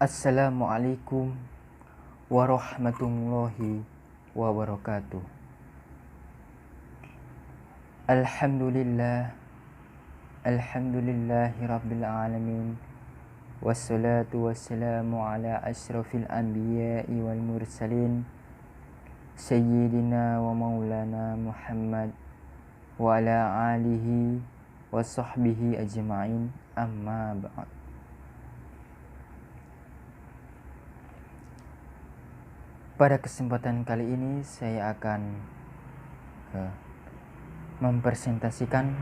Assalamualaikum warahmatullahi wabarakatuh. Alhamdulillah, alhamdulillahi rabbil alamin. Wassalatu wassalamu ala asyrafil anbiya'i wal mursalin Sayyidina wa maulana Muhammad wa ala alihi wa sahbihi ajma'in, amma ba'd. Pada kesempatan kali ini saya akan mempresentasikan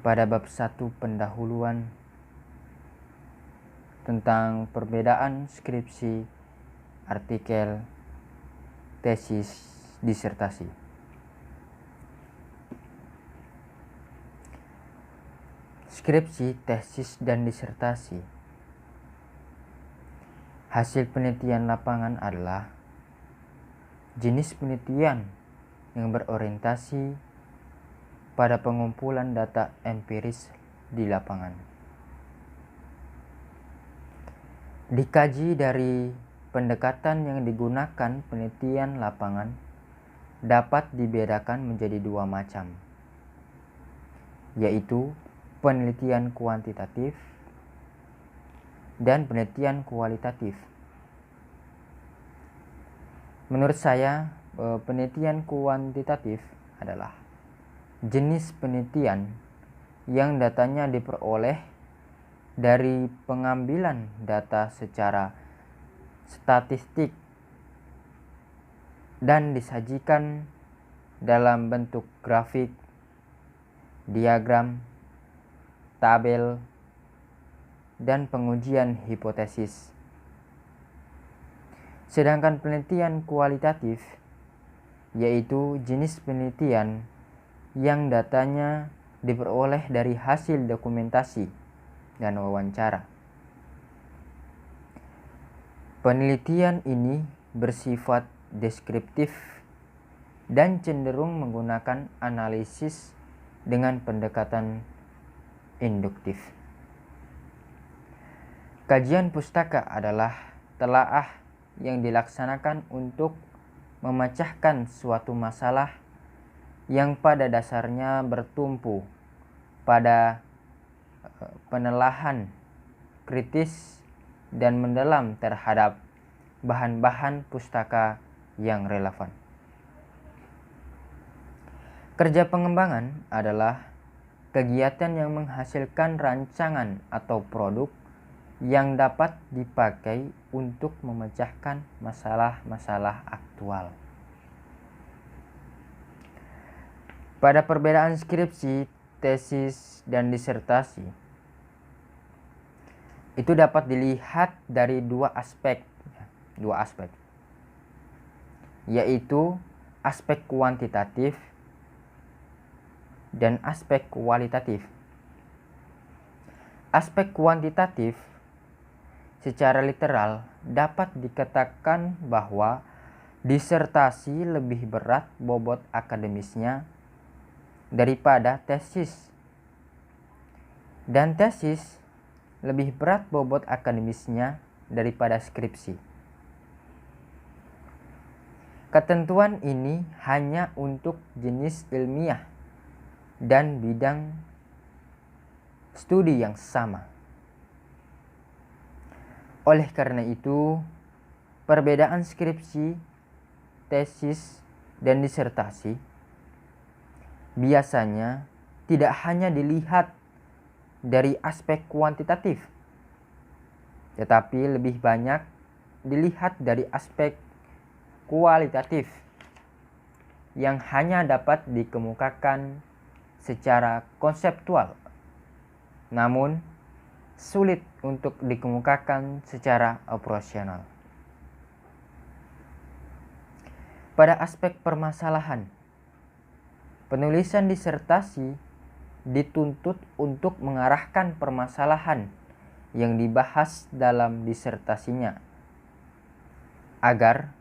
pada bab 1 pendahuluan tentang perbedaan skripsi, artikel, tesis, disertasi. Skripsi, tesis, dan disertasi hasil penelitian lapangan adalah jenis penelitian yang berorientasi pada pengumpulan data empiris di lapangan. Dikaji dari pendekatan yang digunakan, penelitian lapangan dapat dibedakan menjadi dua macam, yaitu penelitian kuantitatif dan penelitian kualitatif. Menurut saya, penelitian kuantitatif adalah jenis penelitian yang datanya diperoleh dari pengambilan data secara statistik dan disajikan dalam bentuk grafik, diagram, tabel, dan pengujian hipotesis. Sedangkan penelitian kualitatif yaitu jenis penelitian yang datanya diperoleh dari hasil dokumentasi dan wawancara. Penelitian ini bersifat deskriptif dan cenderung menggunakan analisis dengan pendekatan induktif. Kajian pustaka adalah telaah yang dilaksanakan untuk memecahkan suatu masalah yang pada dasarnya bertumpu pada penelaahan kritis dan mendalam terhadap bahan-bahan pustaka yang relevan. Kerja pengembangan adalah kegiatan yang menghasilkan rancangan atau produk yang dapat dipakai untuk memecahkan masalah-masalah aktual. Pada perbedaan skripsi, tesis, dan disertasi, itu dapat dilihat dari dua aspek, yaitu aspek kuantitatif dan aspek kualitatif. Aspek kuantitatif secara literal dapat dikatakan bahwa disertasi lebih berat bobot akademisnya daripada tesis, dan tesis lebih berat bobot akademisnya daripada skripsi. Ketentuan ini hanya untuk jenis ilmiah dan bidang studi yang sama. Oleh karena itu, perbedaan skripsi, tesis, dan disertasi biasanya tidak hanya dilihat dari aspek kuantitatif, tetapi lebih banyak dilihat dari aspek kualitatif yang hanya dapat dikemukakan secara konseptual, namun sulit untuk dikemukakan secara operasional. Pada aspek permasalahan, penulisan disertasi dituntut untuk mengarahkan permasalahan yang dibahas dalam disertasinya, agar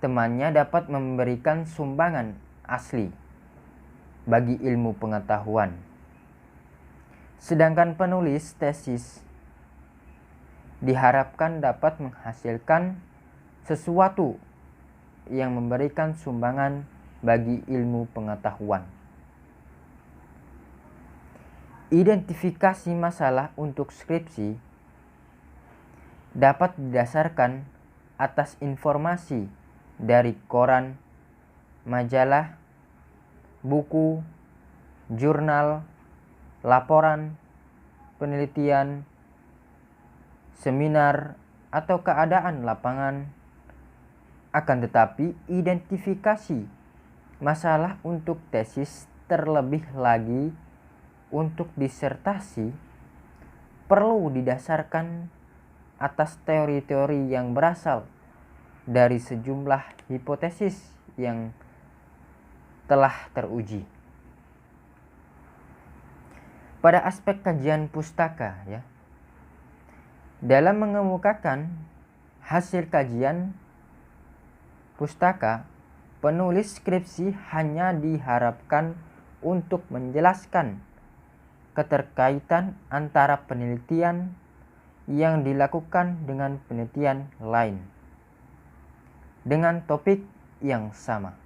temannya dapat memberikan sumbangan asli bagi ilmu pengetahuan. Sedangkan penulis tesis diharapkan dapat menghasilkan sesuatu yang memberikan sumbangan bagi ilmu pengetahuan. Identifikasi masalah untuk skripsi dapat didasarkan atas informasi dari koran, majalah, buku, jurnal, laporan, penelitian, seminar, atau keadaan lapangan. Akan tetapi, identifikasi masalah untuk tesis, terlebih lagi untuk disertasi, perlu didasarkan atas teori-teori yang berasal dari sejumlah hipotesis yang telah teruji. Pada aspek kajian pustaka, ya, dalam mengemukakan hasil kajian pustaka, penulis skripsi hanya diharapkan untuk menjelaskan keterkaitan antara penelitian yang dilakukan dengan penelitian lain dengan topik yang sama.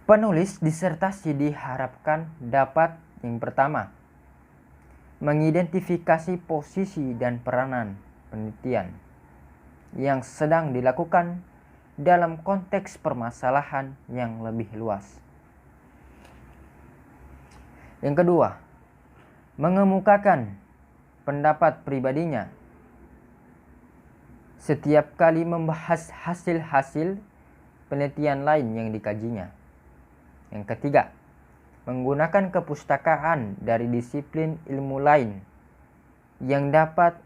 Penulis disertasi diharapkan dapat yang pertama, mengidentifikasi posisi dan peranan penelitian yang sedang dilakukan dalam konteks permasalahan yang lebih luas. Yang kedua, mengemukakan pendapat pribadinya setiap kali membahas hasil-hasil penelitian lain yang dikajinya. Yang ketiga, menggunakan kepustakaan dari disiplin ilmu lain yang dapat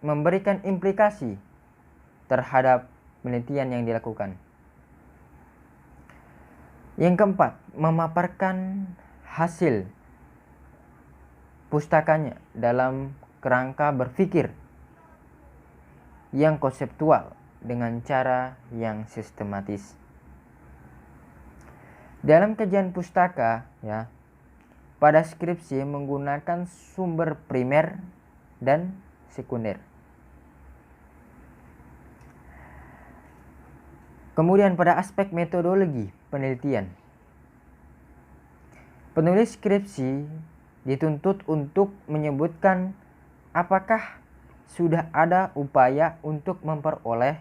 memberikan implikasi terhadap penelitian yang dilakukan. Yang keempat, memaparkan hasil pustakanya dalam kerangka berpikir yang konseptual dengan cara yang sistematis. Dalam kajian pustaka, ya, pada skripsi menggunakan sumber primer dan sekunder. Kemudian pada aspek metodologi penelitian, penulis skripsi dituntut untuk menyebutkan apakah sudah ada upaya untuk memperoleh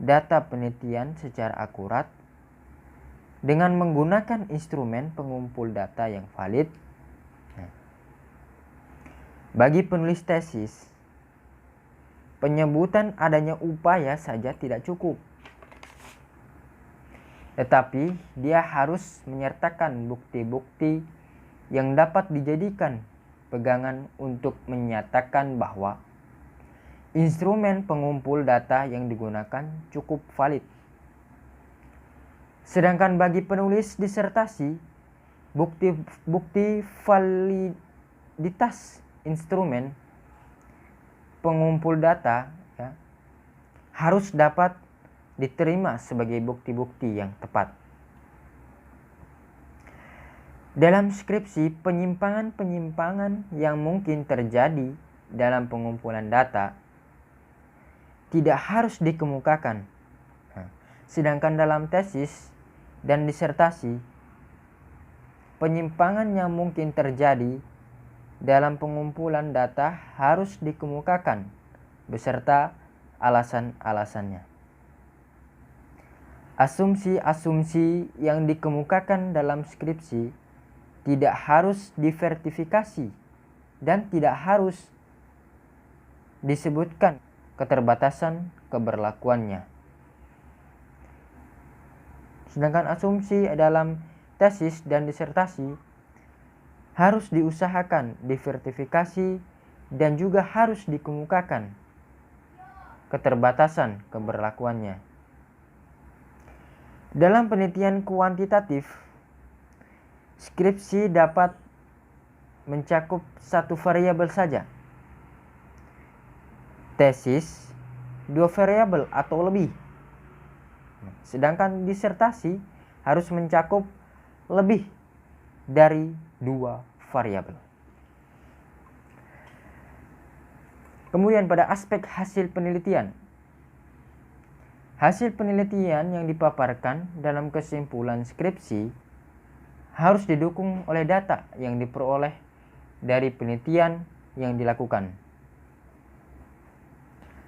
data penelitian secara akurat dengan menggunakan instrumen pengumpul data yang valid. Bagi penulis tesis, penyebutan adanya upaya saja tidak cukup, tetapi dia harus menyertakan bukti-bukti yang dapat dijadikan pegangan untuk menyatakan bahwa instrumen pengumpul data yang digunakan cukup valid. Sedangkan bagi penulis disertasi, bukti validitas instrumen pengumpul data, ya, harus dapat diterima sebagai bukti-bukti yang tepat. Dalam skripsi, penyimpangan-penyimpangan yang mungkin terjadi dalam pengumpulan data tidak harus dikemukakan. Sedangkan dalam tesis dan disertasi, penyimpangan yang mungkin terjadi dalam pengumpulan data harus dikemukakan beserta alasan-alasannya. Asumsi-asumsi yang dikemukakan dalam skripsi tidak harus divertifikasi dan tidak harus disebutkan keterbatasan keberlakuannya. Sedangkan asumsi dalam tesis dan disertasi harus diusahakan divertifikasi dan juga harus dikemukakan keterbatasan keberlakuannya. Dalam penelitian kuantitatif, skripsi dapat mencakup satu variabel saja. Tesis, 2 variabel atau lebih. Sedangkan disertasi harus mencakup lebih dari 2 variabel. Kemudian pada aspek hasil penelitian. Hasil penelitian yang dipaparkan dalam kesimpulan skripsi harus didukung oleh data yang diperoleh dari penelitian yang dilakukan.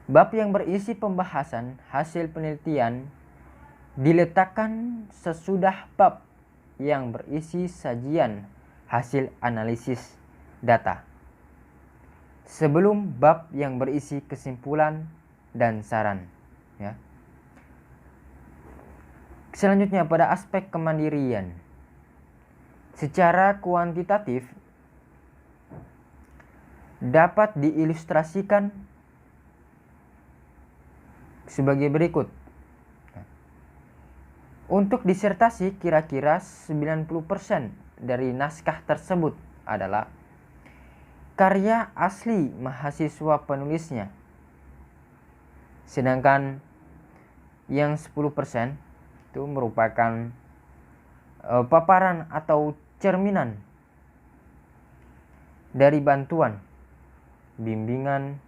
Bab yang berisi pembahasan hasil penelitian diletakkan sesudah bab yang berisi sajian hasil analisis data, sebelum bab yang berisi kesimpulan dan saran. Ya. Selanjutnya pada aspek kemandirian. Secara kuantitatif dapat diilustrasikan sebagai berikut. Untuk disertasi kira-kira 90% dari naskah tersebut adalah karya asli mahasiswa penulisnya. Sedangkan yang 10% itu merupakan paparan atau cerminan dari bantuan, bimbingan,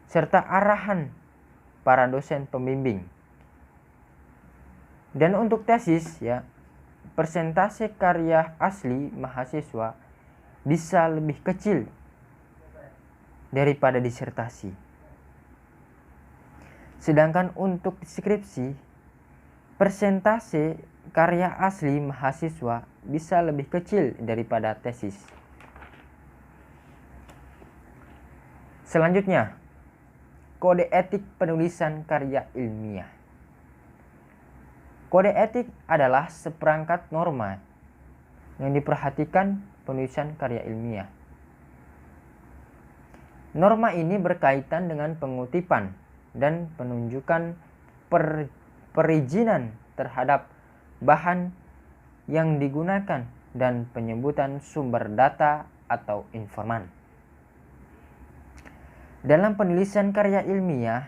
serta arahan para dosen pembimbing. Dan untuk tesis ya, persentase karya asli mahasiswa bisa lebih kecil daripada disertasi. Sedangkan untuk skripsi, persentase karya asli mahasiswa bisa lebih kecil daripada tesis. Selanjutnya, kode etik penulisan karya ilmiah. Kode etik adalah seperangkat norma yang diperhatikan penulisan karya ilmiah. Norma ini berkaitan dengan pengutipan dan penunjukan perizinan terhadap bahan yang digunakan dan penyebutan sumber data atau informan. Dalam penulisan karya ilmiah,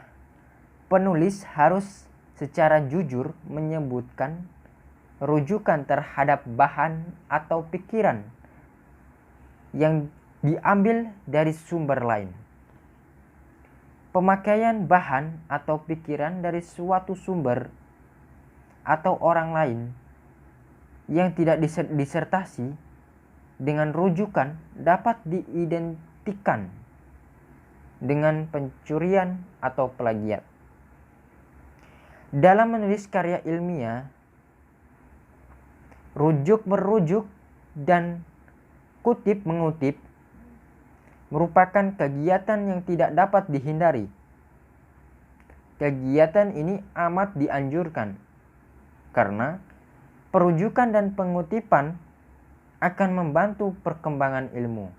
penulis harus secara jujur menyebutkan rujukan terhadap bahan atau pikiran yang diambil dari sumber lain. Pemakaian bahan atau pikiran dari suatu sumber atau orang lain yang tidak disertasi dengan rujukan dapat diidentikan dengan pencurian atau plagiat. Dalam menulis karya ilmiah, rujuk-merujuk dan kutip-mengutip merupakan kegiatan yang tidak dapat dihindari. Kegiatan ini amat dianjurkan karena perujukan dan pengutipan akan membantu perkembangan ilmu.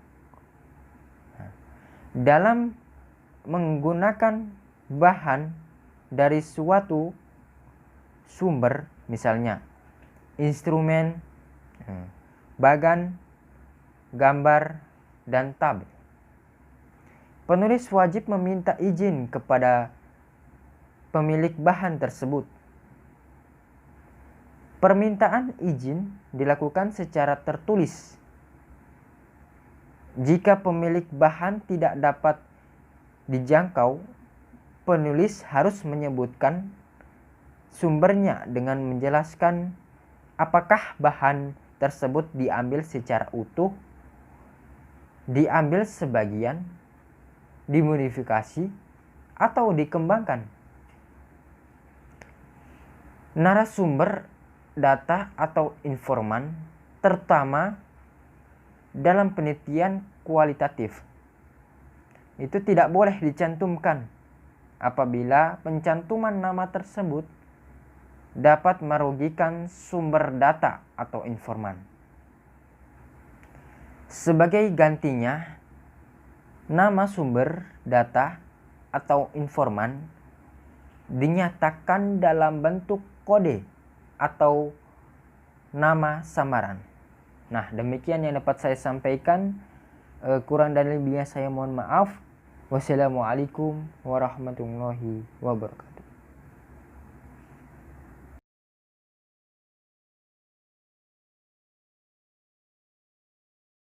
Dalam menggunakan bahan dari suatu sumber, misalnya instrumen, bagan, gambar, dan tab, penulis wajib meminta izin kepada pemilik bahan tersebut. Permintaan izin dilakukan secara tertulis. Jika pemilik bahan tidak dapat dijangkau, penulis harus menyebutkan sumbernya dengan menjelaskan apakah bahan tersebut diambil secara utuh, diambil sebagian, dimodifikasi, atau dikembangkan. Narasumber data atau informan, terutama dalam penelitian kualitatif, itu tidak boleh dicantumkan apabila pencantuman nama tersebut dapat merugikan sumber data atau informan. Sebagai gantinya, nama sumber data atau informan dinyatakan dalam bentuk kode atau nama samaran. Nah, demikian yang dapat saya sampaikan. Kurang dan lebihnya saya mohon maaf. Wassalamualaikum warahmatullahi wabarakatuh.